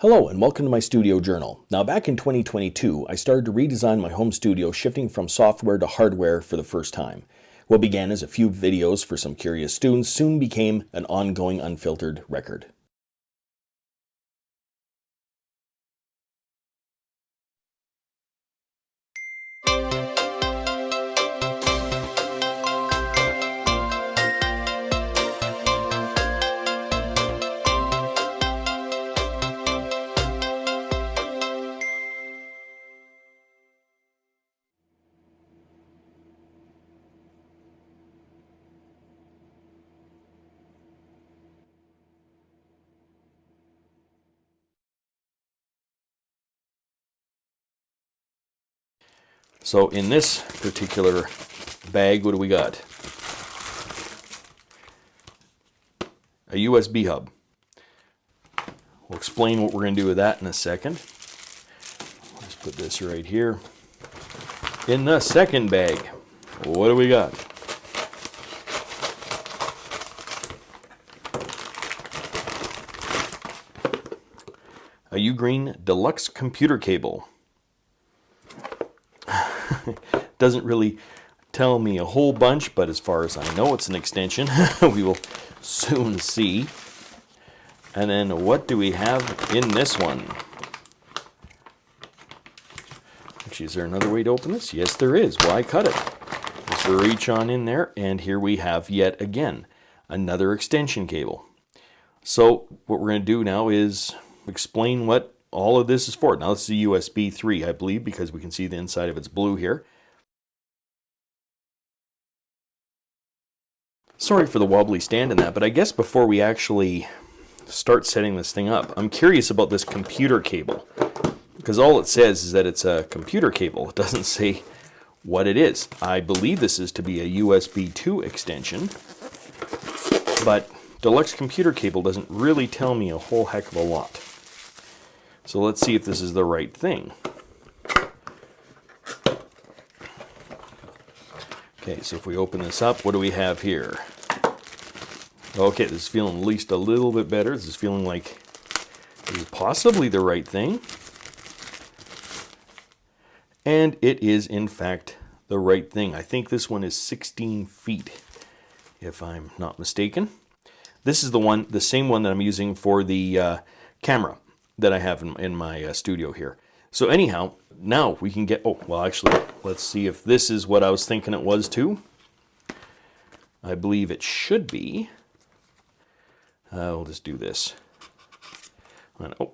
Hello and welcome to my studio journal. Now back in 2022, I started to redesign my home studio, shifting from software to hardware for the first time. What began as a few videos for some curious students soon became an ongoing unfiltered record. So in this particular bag, what do we got? A USB hub. We'll explain what we're going to do with that in a second. Let's put this right here. In the second bag, what do we got? A Ugreen Deluxe computer cable. Doesn't really tell me a whole bunch, but as far as I know, it's an extension. We will soon see. And then what do we have in this one? Actually, is there another way to open this? Yes, there is. Why cut it? Just reach on in there, and here we have yet again another extension cable. So what we're going to do now is explain what all of this is for. Now this is a USB 3, I believe, because we can see the inside of it's blue here. Sorry for the wobbly stand in that, but I guess before we actually start setting this thing up, I'm curious about this computer cable, because all it says is that it's a computer cable. It doesn't say what it is. I believe this is to be a USB 2 extension, but Deluxe computer cable doesn't really tell me a whole heck of a lot. So let's see if this is the right thing. Okay, so if we open this up, what do we have here? Okay, this is feeling at least a little bit better. This is feeling like this is possibly the right thing. And it is, in fact, the right thing. I think this one is 16 feet, if I'm not mistaken. This is the same one that I'm using for the camera that I have in my studio here. So anyhow, now we can get, oh, well actually, let's see if this is what I was thinking it was too. I believe it should be. We'll just do this. And, oh,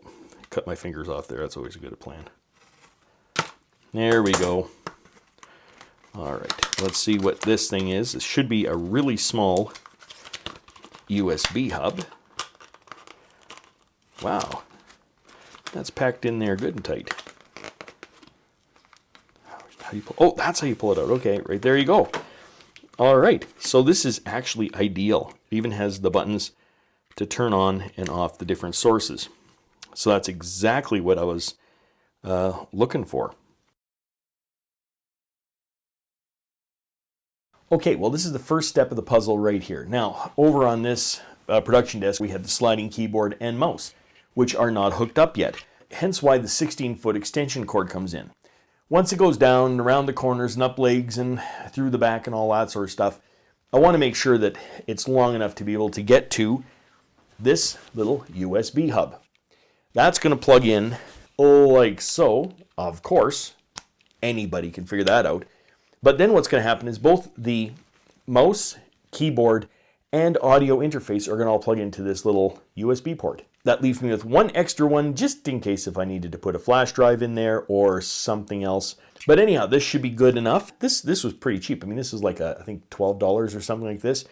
cut my fingers off there. That's always a good plan. There we go. All right, let's see what this thing is. It should be a really small USB hub. Wow. That's packed in there good and tight. How do you pull? Oh, that's how you pull it out. Okay, right there you go. All right, so this is actually ideal. It even has the buttons to turn on and off the different sources. So that's exactly what I was looking for. Okay, well this is the first step of the puzzle right here. Now, over on this production desk, we have the sliding keyboard and mouse, which are not hooked up yet, hence why the 16-foot extension cord comes in. Once it goes down around the corners and up legs and through the back and all that sort of stuff, I want to make sure that it's long enough to be able to get to this little USB hub. That's going to plug in like so. Of course, anybody can figure that out. But then what's going to happen is both the mouse, keyboard, and audio interface are going to all plug into this little USB port. That leaves me with one extra one just in case if I needed to put a flash drive in there or something else. But anyhow, this should be good enough. This was pretty cheap. I mean, this is like I think $12 or something like this.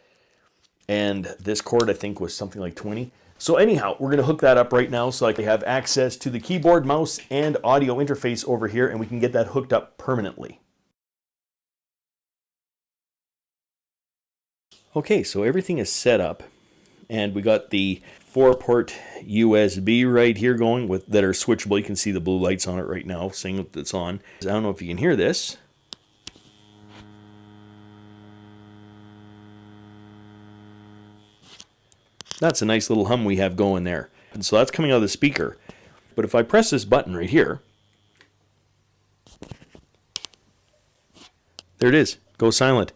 And this cord I think was something like 20. So anyhow, we're going to hook that up right now so I can have access to the keyboard, mouse, and audio interface over here, and we can get that hooked up permanently. Okay, so everything is set up, and we got the 4-port USB right here going that are switchable. You can see the blue lights on it right now, saying that it's on. I don't know if you can hear this. That's a nice little hum we have going there. And so that's coming out of the speaker. but if I press this button right here, there it is, go silent.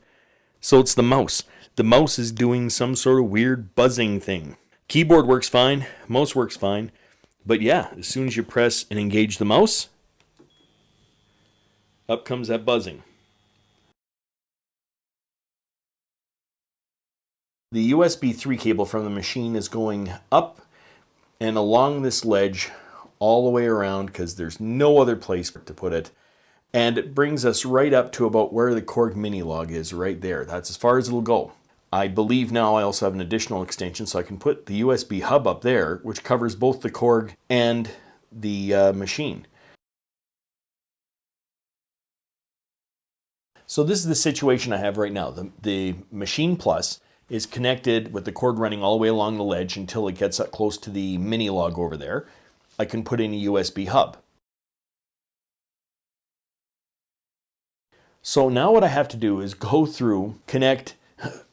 So it's the mouse. The mouse is doing some sort of weird buzzing thing. Keyboard works fine, mouse works fine, but yeah, as soon as you press and engage the mouse, up comes that buzzing. The USB 3 cable from the machine is going up and along this ledge all the way around because there's no other place to put it. And it brings us right up to about where the Korg mini log is right there. That's as far as it'll go. I believe now I also have an additional extension so I can put the USB hub up there, which covers both the Korg and the machine. So this is the situation I have right now. The Machine Plus is connected with the cord running all the way along the ledge until it gets up close to the mini log over there. I can put in a USB hub. So now what I have to do is go through, connect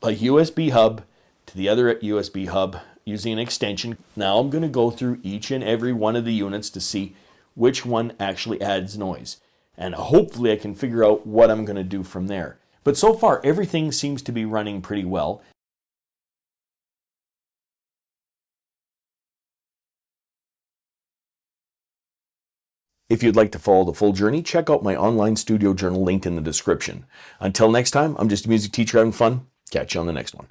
a USB hub to the other USB hub using an extension. Now I'm going to go through each and every one of the units to see which one actually adds noise. And hopefully I can figure out what I'm going to do from there. But so far everything seems to be running pretty well. If you'd like to follow the full journey, check out my online studio journal linked in the description. Until next time, I'm just a music teacher having fun. Catch you on the next one.